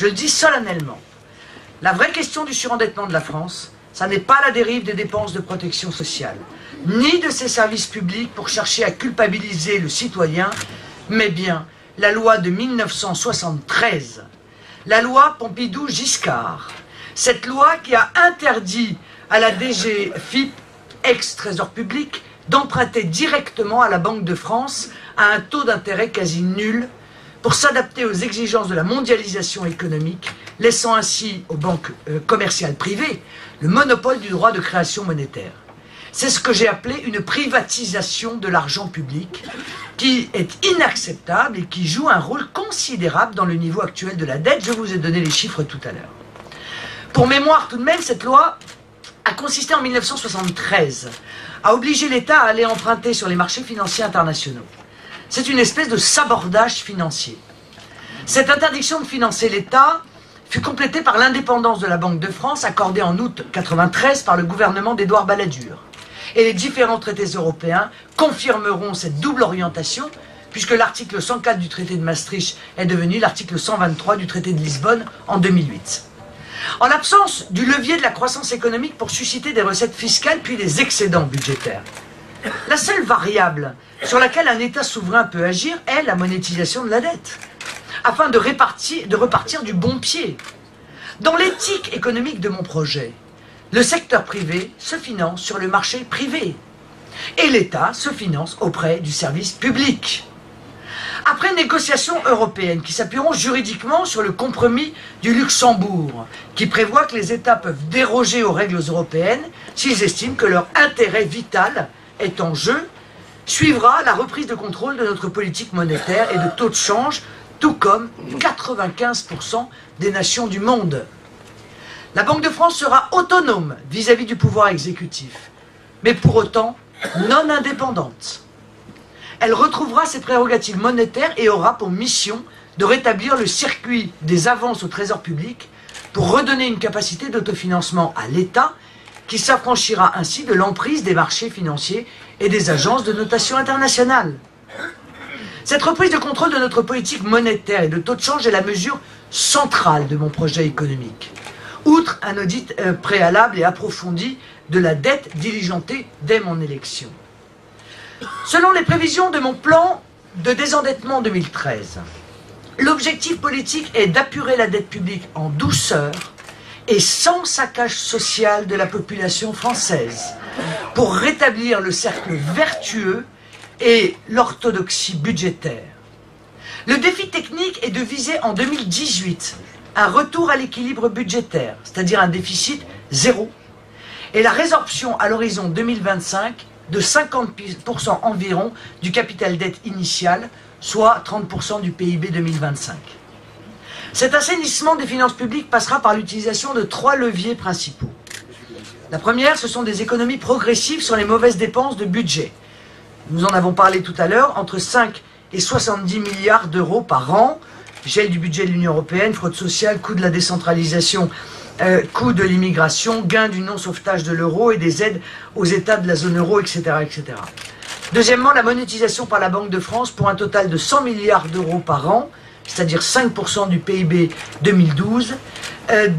Je le dis solennellement. La vraie question du surendettement de la France, ça n'est pas la dérive des dépenses de protection sociale, ni de ses services publics pour chercher à culpabiliser le citoyen, mais bien la loi de 1973, la loi Pompidou-Giscard. Cette loi qui a interdit à la DG FIP, ex-trésor public, d'emprunter directement à la Banque de France à un taux d'intérêt quasi nul pour s'adapter aux exigences de la mondialisation économique, laissant ainsi aux banques commerciales privées le monopole du droit de création monétaire. C'est ce que j'ai appelé une privatisation de l'argent public qui est inacceptable et qui joue un rôle considérable dans le niveau actuel de la dette. Je vous ai donné les chiffres tout à l'heure. Pour mémoire tout de même, cette loi a consisté en 1973 à obliger l'État à aller emprunter sur les marchés financiers internationaux. C'est une espèce de sabordage financier. Cette interdiction de financer l'État fut complétée par l'indépendance de la Banque de France accordée en août 1993 par le gouvernement d'Édouard Balladur. Et les différents traités européens confirmeront cette double orientation puisque l'article 104 du traité de Maastricht est devenu l'article 123 du traité de Lisbonne en 2008. En l'absence du levier de la croissance économique pour susciter des recettes fiscales puis des excédents budgétaires, la seule variable sur laquelle un État souverain peut agir est la monétisation de la dette, afin de repartir du bon pied. Dans l'éthique économique de mon projet, le secteur privé se finance sur le marché privé et l'État se finance auprès du service public. Après négociations européennes qui s'appuieront juridiquement sur le compromis du Luxembourg, qui prévoit que les États peuvent déroger aux règles européennes s'ils estiment que leur intérêt vital est en jeu, suivra la reprise de contrôle de notre politique monétaire et de taux de change, tout comme 95% des nations du monde. La Banque de France sera autonome vis-à-vis du pouvoir exécutif, mais pour autant non indépendante. Elle retrouvera ses prérogatives monétaires et aura pour mission de rétablir le circuit des avances au trésor public pour redonner une capacité d'autofinancement à l'État qui s'affranchira ainsi de l'emprise des marchés financiers et des agences de notation internationale. Cette reprise de contrôle de notre politique monétaire et de taux de change est la mesure centrale de mon projet économique, outre un audit préalable et approfondi de la dette diligentée dès mon élection. Selon les prévisions de mon plan de désendettement 2013, l'objectif politique est d'apurer la dette publique en douceur et sans saccage social de la population française pour rétablir le cercle vertueux et l'orthodoxie budgétaire. Le défi technique est de viser en 2018 un retour à l'équilibre budgétaire, c'est-à-dire un déficit zéro, et la résorption à l'horizon 2025 de 50% environ du capital dette initial, soit 30% du PIB 2025. Cet assainissement des finances publiques passera par l'utilisation de 3 leviers principaux. La première, ce sont des économies progressives sur les mauvaises dépenses de budget. Nous en avons parlé tout à l'heure, entre 5 et 70 milliards d'euros par an, gel du budget de l'Union européenne, fraude sociale, coût de la décentralisation, coût de l'immigration, gain du non-sauvetage de l'euro et des aides aux États de la zone euro, etc., etc. Deuxièmement, la monétisation par la Banque de France pour un total de 100 milliards d'euros par an, c'est-à-dire 5% du PIB 2012,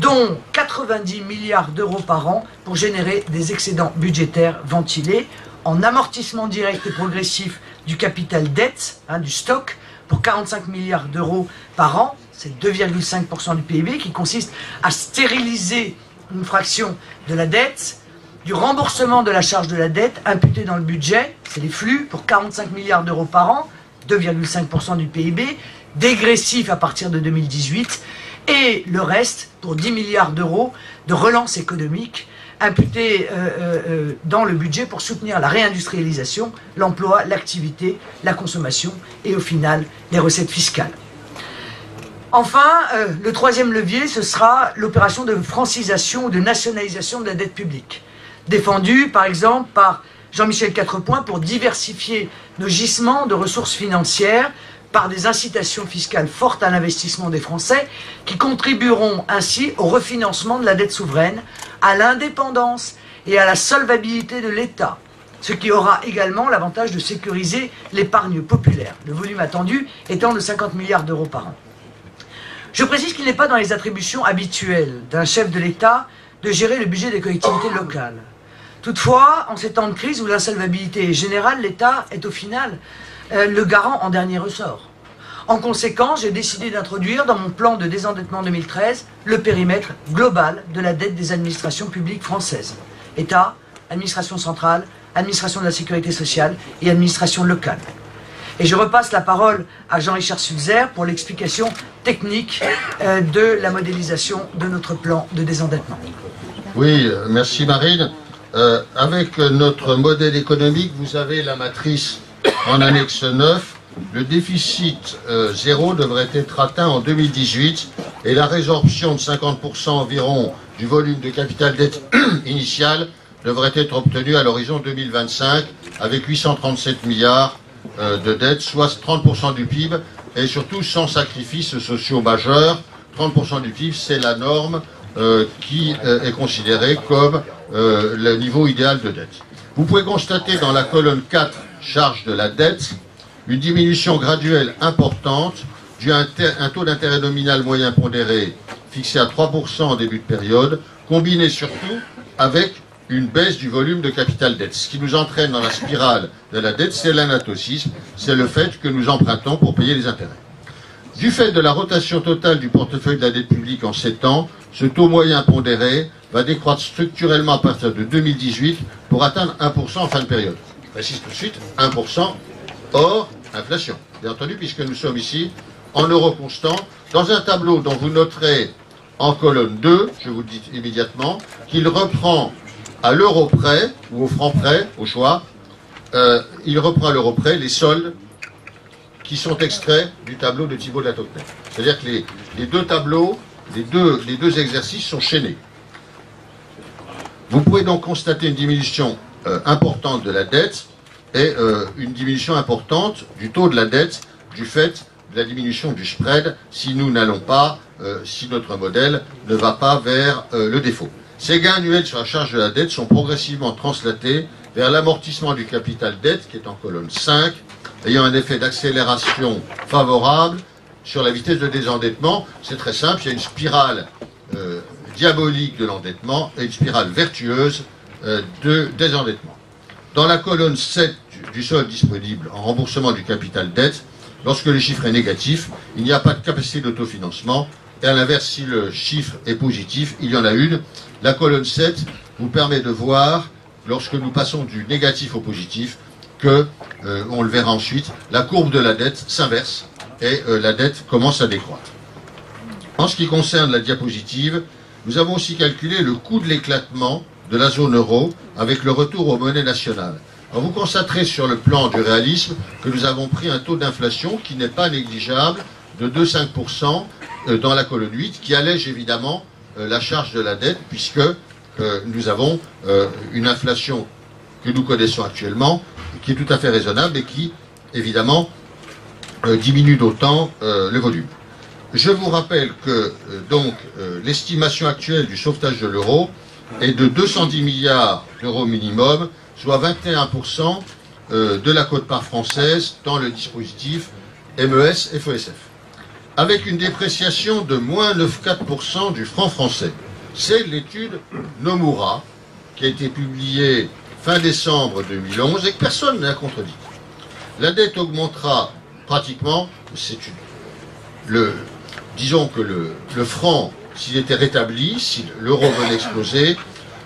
dont 90 milliards d'euros par an pour générer des excédents budgétaires ventilés en amortissement direct et progressif du capital dette, du stock, pour 45 milliards d'euros par an, c'est 2,5% du PIB, qui consiste à stériliser une fraction de la dette, du remboursement de la charge de la dette imputée dans le budget, c'est les flux, pour 45 milliards d'euros par an, 2,5% du PIB, dégressif à partir de 2018, et le reste pour 10 milliards d'euros de relance économique imputés dans le budget pour soutenir la réindustrialisation, l'emploi, l'activité, la consommation et au final les recettes fiscales. Enfin, le troisième levier, ce sera l'opération de francisation ou de nationalisation de la dette publique, défendue par exemple par Jean-Michel Quatrepoint pour diversifier nos gisements de ressources financières par des incitations fiscales fortes à l'investissement des Français qui contribueront ainsi au refinancement de la dette souveraine, à l'indépendance et à la solvabilité de l'État, ce qui aura également l'avantage de sécuriser l'épargne populaire, le volume attendu étant de 50 milliards d'euros par an. Je précise qu'il n'est pas dans les attributions habituelles d'un chef de l'État de gérer le budget des collectivités locales. Toutefois, en ces temps de crise où l'insolvabilité est générale, l'État est au final le garant en dernier ressort. En conséquence, j'ai décidé d'introduire dans mon plan de désendettement 2013 le périmètre global de la dette des administrations publiques françaises. État, administration centrale, administration de la sécurité sociale et administration locale. Et je repasse la parole à Jean-Richard Sulzer pour l'explication technique de la modélisation de notre plan de désendettement. Oui, merci Marine. Avec notre modèle économique, vous avez la matrice en annexe 9. Le déficit zéro devrait être atteint en 2018 et la résorption de 50% environ du volume de capital dette initial devrait être obtenue à l'horizon 2025 avec 837 milliards de dettes, soit 30% du PIB et surtout sans sacrifices sociaux majeurs. 30% du PIB, c'est la norme qui est considérée comme le niveau idéal de dette. Vous pouvez constater dans la colonne 4, charge de la dette, une diminution graduelle importante due à un taux d'intérêt nominal moyen pondéré fixé à 3% en début de période, combiné surtout avec une baisse du volume de capital dette. Ce qui nous entraîne dans la spirale de la dette, c'est l'anatocisme, c'est le fait que nous empruntons pour payer les intérêts. Du fait de la rotation totale du portefeuille de la dette publique en 7 ans, ce taux moyen pondéré va décroître structurellement à partir de 2018 pour atteindre 1% en fin de période. Je précise tout de suite, 1% hors inflation. Bien entendu, puisque nous sommes ici en euros constants, dans un tableau dont vous noterez en colonne 2, je vous le dis immédiatement, qu'il reprend à l'euro près, ou au franc près, au choix, il reprend à l'euro près les soldes qui sont extraits du tableau de Thibault de la Tocquenay. C'est-à-dire que les deux tableaux, les deux exercices sont chaînés. Vous pouvez donc constater une diminution importante de la dette et une diminution importante du taux de la dette du fait de la diminution du spread si nous n'allons pas, si notre modèle ne va pas vers le défaut. Ces gains annuels sur la charge de la dette sont progressivement translatés vers l'amortissement du capital dette, qui est en colonne 5, ayant un effet d'accélération favorable sur la vitesse de désendettement. C'est très simple, il y a une spirale diabolique de l'endettement et une spirale vertueuse de désendettement. Dans la colonne 7 du solde disponible en remboursement du capital dette, lorsque le chiffre est négatif, il n'y a pas de capacité d'autofinancement. Et à l'inverse, si le chiffre est positif, il y en a une. La colonne 7 vous permet de voir, lorsque nous passons du négatif au positif, que, on le verra ensuite, la courbe de la dette s'inverse et la dette commence à décroître. En ce qui concerne la diapositive, nous avons aussi calculé le coût de l'éclatement de la zone euro avec le retour aux monnaies nationales. Alors vous constaterez sur le plan du réalisme que nous avons pris un taux d'inflation qui n'est pas négligeable de 2,5% dans la colonne 8, qui allège évidemment la charge de la dette, puisque nous avons une inflation que nous connaissons actuellement, qui est tout à fait raisonnable et qui, évidemment, diminue d'autant le volume. Je vous rappelle que l'estimation actuelle du sauvetage de l'euro est de 210 milliards d'euros minimum, soit 21% de la quote-part française dans le dispositif MES-FESF. Avec une dépréciation de moins 9,4% du franc français. C'est l'étude Nomura, qui a été publiée fin décembre 2011 et que personne n'a contredit. La dette augmentera pratiquement, disons que le franc, s'il était rétabli, si l'euro venait exploser,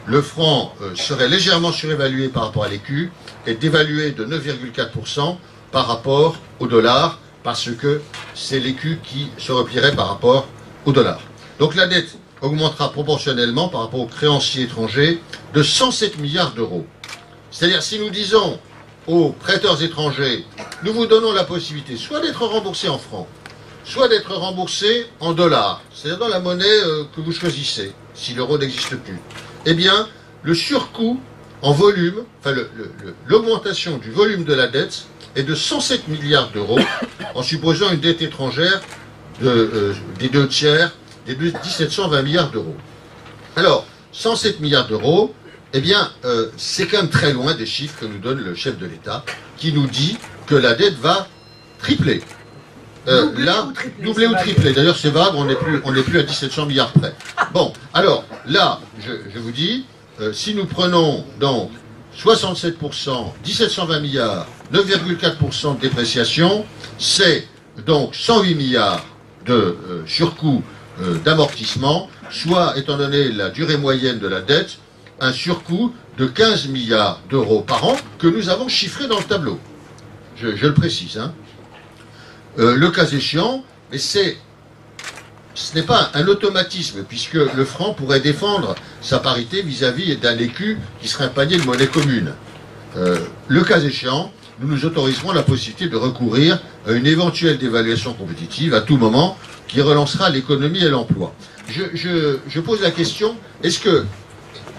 le franc serait légèrement surévalué par rapport à l'écu et dévalué de 9,4% par rapport au dollar, parce que c'est l'écu qui se replierait par rapport au dollar. Donc la dette augmentera proportionnellement par rapport aux créanciers étrangers de 107 milliards d'euros. C'est-à-dire, si nous disons aux prêteurs étrangers, nous vous donnons la possibilité soit d'être remboursé en francs, soit d'être remboursé en dollars, c'est-à-dire dans la monnaie que vous choisissez, si l'euro n'existe plus, eh bien, le surcoût en volume, enfin l'augmentation du volume de la dette est de 107 milliards d'euros, en supposant une dette étrangère des 2 tiers, des 1720 milliards d'euros. Alors, 107 milliards d'euros, eh bien, c'est quand même très loin des chiffres que nous donne le chef de l'État, qui nous dit que la dette va tripler. là, doublé ou triplé. D'ailleurs, c'est vague, on n'est plus à 1700 milliards près. Bon, alors, là, je vous dis, si nous prenons donc 67%, 1720 milliards, 9,4% de dépréciation, c'est donc 108 milliards de surcoût d'amortissement, soit, étant donné la durée moyenne de la dette, un surcoût de 15 milliards d'euros par an que nous avons chiffré dans le tableau. Je le précise, hein. Le cas échéant, mais ce n'est pas un automatisme, puisque le franc pourrait défendre sa parité vis-à-vis d'un écu qui serait un panier de monnaie commune. Le cas échéant, nous nous autoriserons la possibilité de recourir à une éventuelle dévaluation compétitive à tout moment qui relancera l'économie et l'emploi. Je pose la question, est-ce que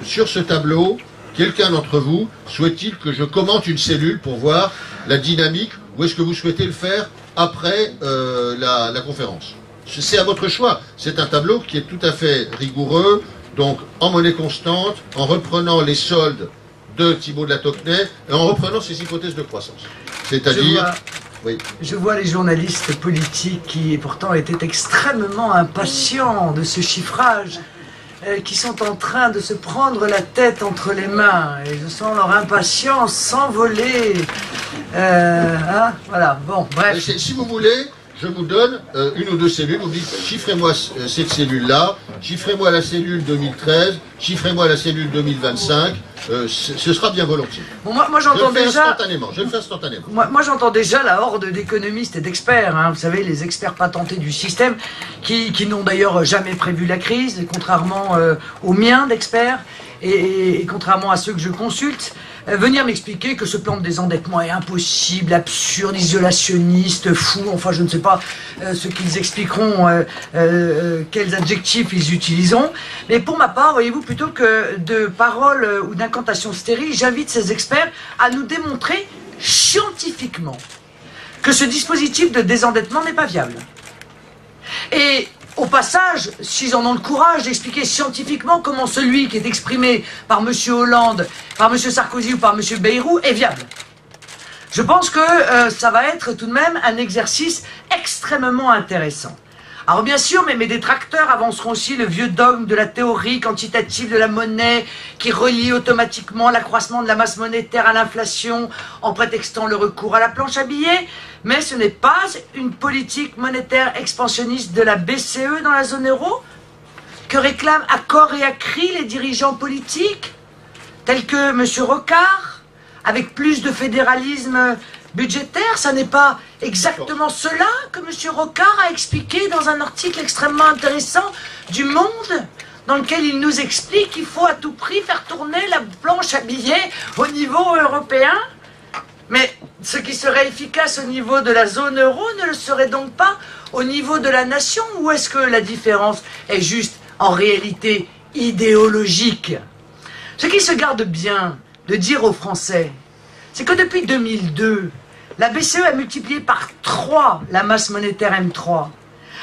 sur ce tableau, quelqu'un d'entre vous souhaite-t-il que je commente une cellule pour voir la dynamique, ou est-ce que vous souhaitez le faire après la conférence? C'est à votre choix. C'est un tableau qui est tout à fait rigoureux, donc en monnaie constante, en reprenant les soldes de Thibault de la Tocquenay et en reprenant ses hypothèses de croissance. C'est-à-dire... Je vois les journalistes politiques qui pourtant étaient extrêmement impatients de ce chiffrage, qui sont en train de se prendre la tête entre les mains, et je sens leur impatience s'envoler. Hein, voilà, bon, bref. Si vous voulez, je vous donne une ou deux cellules, vous dites chiffrez-moi cette cellule-là, chiffrez-moi la cellule 2013, chiffrez-moi la cellule 2025, ce sera bien volontiers. Bon, moi j'entends déjà... Je le fais instantanément. Moi j'entends déjà la horde d'économistes et d'experts, hein, vous savez, les experts patentés du système, qui n'ont d'ailleurs jamais prévu la crise, contrairement aux miens d'experts, et contrairement à ceux que je consulte, venir m'expliquer que ce plan de désendettement est impossible, absurde, isolationniste, fou, enfin je ne sais pas ce qu'ils expliqueront, quels adjectifs ils utiliseront. Mais pour ma part, voyez-vous, plutôt que de paroles ou d'incantations stériles, j'invite ces experts à nous démontrer scientifiquement que ce dispositif de désendettement n'est pas viable. Et au passage, s'ils en ont le courage d'expliquer scientifiquement comment celui qui est exprimé par M. Hollande, par M. Sarkozy ou par M. Bayrou est viable. Je pense que ça va être tout de même un exercice extrêmement intéressant. Alors bien sûr, mes détracteurs avanceront aussi le vieux dogme de la théorie quantitative de la monnaie qui relie automatiquement l'accroissement de la masse monétaire à l'inflation en prétextant le recours à la planche à billets. Mais ce n'est pas une politique monétaire expansionniste de la BCE dans la zone euro que réclament à corps et à cri les dirigeants politiques tels que M. Rocard, avec plus de fédéralisme budgétaire. Ça n'est pas exactement cela que M. Rocard a expliqué dans un article extrêmement intéressant du Monde, dans lequel il nous explique qu'il faut à tout prix faire tourner la planche à billets au niveau européen. Mais ce qui serait efficace au niveau de la zone euro ne le serait donc pas au niveau de la nation? Ou est-ce que la différence est juste en réalité idéologique? Ce qui se garde bien de dire aux Français, c'est que depuis 2002, la BCE a multiplié par 3 la masse monétaire M3,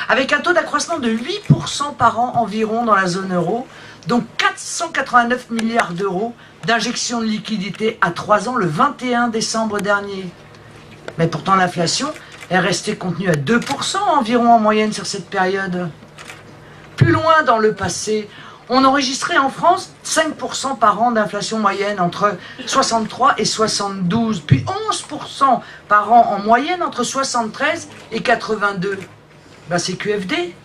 avec un taux d'accroissement de 8% par an environ dans la zone euro, donc 489 milliards d'euros d'injection de liquidité à 3 ans le 21 décembre dernier. Mais pourtant l'inflation est restée contenue à 2% environ en moyenne sur cette période. Plus loin dans le passé, on enregistrait en France 5% par an d'inflation moyenne entre 63 et 72, puis 11% par an en moyenne entre 73 et 82. Ben c'est QFD.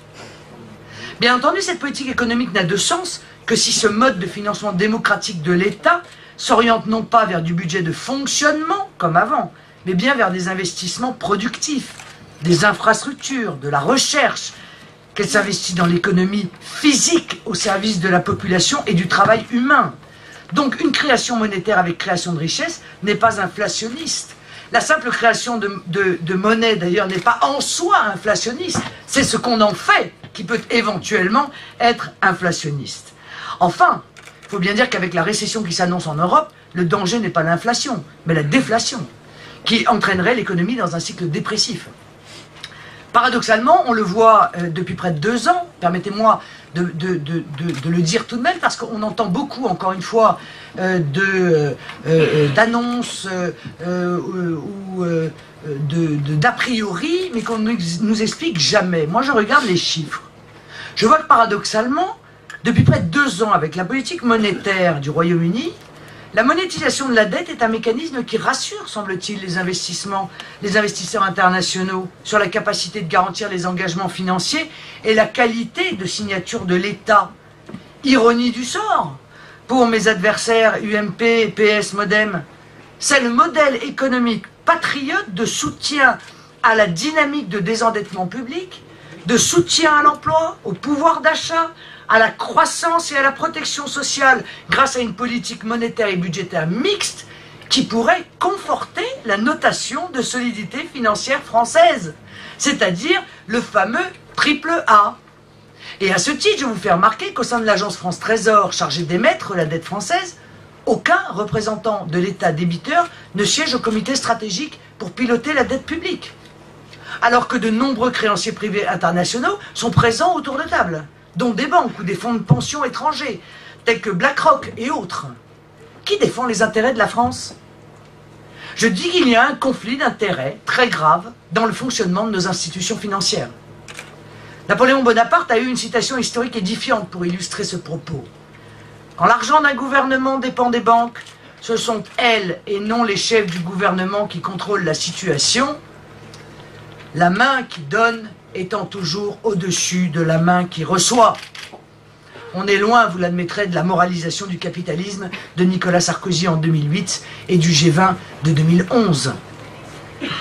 Bien entendu, cette politique économique n'a de sens que si ce mode de financement démocratique de l'État s'oriente non pas vers du budget de fonctionnement, comme avant, mais bien vers des investissements productifs, des infrastructures, de la recherche, qu'elle s'investit dans l'économie physique au service de la population et du travail humain. Donc une création monétaire avec création de richesse n'est pas inflationniste. La simple création de monnaie, d'ailleurs, n'est pas en soi inflationniste. C'est ce qu'on en fait qui peut éventuellement être inflationniste. Enfin, il faut bien dire qu'avec la récession qui s'annonce en Europe, le danger n'est pas l'inflation, mais la déflation, qui entraînerait l'économie dans un cycle dépressif. Paradoxalement, on le voit depuis près de 2 ans, permettez-moi de le dire tout de même, parce qu'on entend beaucoup, encore une fois, d'annonces ou d'a priori, mais qu'on ne nous explique jamais. Moi, je regarde les chiffres. Je vois que paradoxalement, depuis près de 2 ans, avec la politique monétaire du Royaume-Uni, la monétisation de la dette est un mécanisme qui rassure, semble-t-il, les investisseurs internationaux sur la capacité de garantir les engagements financiers et la qualité de signature de l'État. Ironie du sort, pour mes adversaires UMP, PS, Modem, c'est le modèle économique patriote de soutien à la dynamique de désendettement public, de soutien à l'emploi, au pouvoir d'achat, à la croissance et à la protection sociale grâce à une politique monétaire et budgétaire mixte qui pourrait conforter la notation de solidité financière française, c'est-à-dire le fameux AAA. Et à ce titre, je vous fais remarquer qu'au sein de l'agence France Trésor chargée d'émettre la dette française, aucun représentant de l'État débiteur ne siège au comité stratégique pour piloter la dette publique, alors que de nombreux créanciers privés internationaux sont présents autour de table, dont des banques ou des fonds de pension étrangers, tels que BlackRock et autres. Qui défend les intérêts de la France? Je dis qu'il y a un conflit d'intérêts très grave dans le fonctionnement de nos institutions financières. Napoléon Bonaparte a eu une citation historique édifiante pour illustrer ce propos. Quand l'argent d'un gouvernement dépend des banques, ce sont elles et non les chefs du gouvernement qui contrôlent la situation, la main qui donne étant toujours au-dessus de la main qui reçoit. On est loin, vous l'admettrez, de la moralisation du capitalisme de Nicolas Sarkozy en 2008 et du G20 de 2011.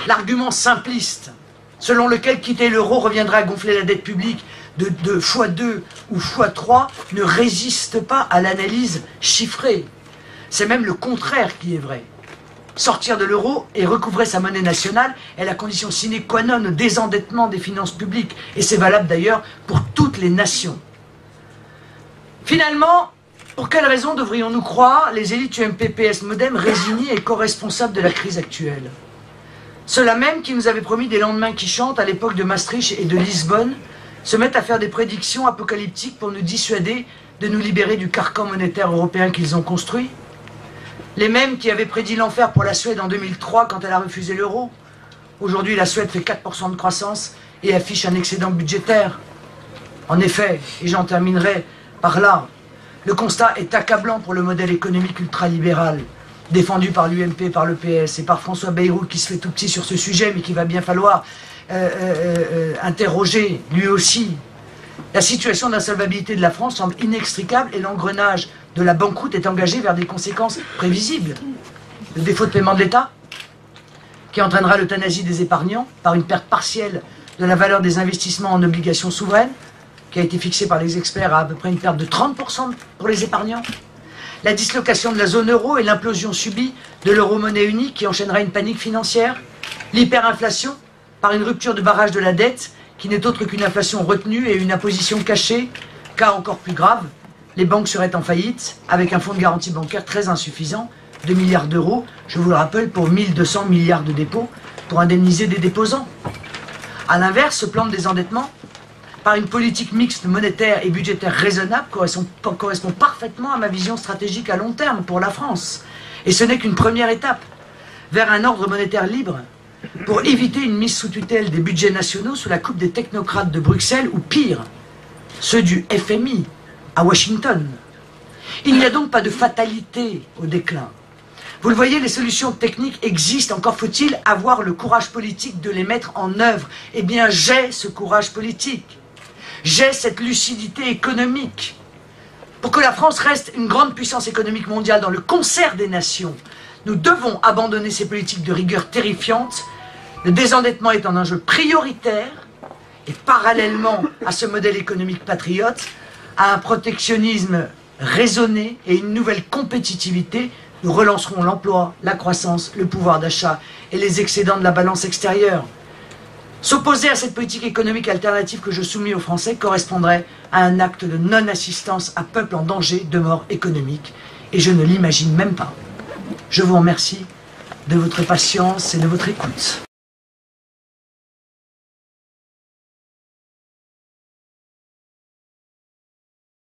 L'argument simpliste, selon lequel quitter l'euro reviendrait à gonfler la dette publique de x2 ou x3, ne résiste pas à l'analyse chiffrée. C'est même le contraire qui est vrai. Sortir de l'euro et recouvrer sa monnaie nationale est la condition sine qua non au désendettement des finances publiques. Et c'est valable d'ailleurs pour toutes les nations. Finalement, pour quelles raisons devrions-nous croire les élites UMP, PS, Modem résignées et co-responsables de la crise actuelle? Ceux-là même qui nous avaient promis des lendemains qui chantent à l'époque de Maastricht et de Lisbonne se mettent à faire des prédictions apocalyptiques pour nous dissuader de nous libérer du carcan monétaire européen qu'ils ont construit. Les mêmes qui avaient prédit l'enfer pour la Suède en 2003 quand elle a refusé l'euro. Aujourd'hui, la Suède fait 4% de croissance et affiche un excédent budgétaire. En effet, et j'en terminerai par là, le constat est accablant pour le modèle économique ultralibéral défendu par l'UMP, par le PS et par François Bayrou qui se fait tout petit sur ce sujet mais qu'il va bien falloir interroger lui aussi. La situation d'insolvabilité de la France semble inextricable et l'engrenage de la banqueroute est engagé vers des conséquences prévisibles. Le défaut de paiement de l'État, qui entraînera l'euthanasie des épargnants par une perte partielle de la valeur des investissements en obligations souveraines, qui a été fixée par les experts à peu près une perte de 30% pour les épargnants. La dislocation de la zone euro et l'implosion subie de l'euro-monnaie unique qui enchaînera une panique financière. L'hyperinflation par une rupture de barrage de la dette qui n'est autre qu'une inflation retenue et une imposition cachée. Cas encore plus grave, les banques seraient en faillite avec un fonds de garantie bancaire très insuffisant, 2 milliards d'euros, je vous le rappelle, pour 1200 milliards de dépôts pour indemniser des déposants. A l'inverse, ce plan de désendettement, par une politique mixte monétaire et budgétaire raisonnable, correspond parfaitement à ma vision stratégique à long terme pour la France. Et ce n'est qu'une première étape vers un ordre monétaire libre pour éviter une mise sous tutelle des budgets nationaux sous la coupe des technocrates de Bruxelles ou pire, ceux du FMI à Washington. Il n'y a donc pas de fatalité au déclin. Vous le voyez, les solutions techniques existent, encore faut-il avoir le courage politique de les mettre en œuvre. Eh bien, j'ai ce courage politique. J'ai cette lucidité économique. Pour que la France reste une grande puissance économique mondiale dans le concert des nations, nous devons abandonner ces politiques de rigueur terrifiantes. Le désendettement est un enjeu prioritaire et parallèlement à ce modèle économique patriote, à un protectionnisme raisonné et une nouvelle compétitivité, nous relancerons l'emploi, la croissance, le pouvoir d'achat et les excédents de la balance extérieure. S'opposer à cette politique économique alternative que je soumets aux Français correspondrait à un acte de non-assistance à peuple en danger de mort économique. Et je ne l'imagine même pas. Je vous remercie de votre patience et de votre écoute.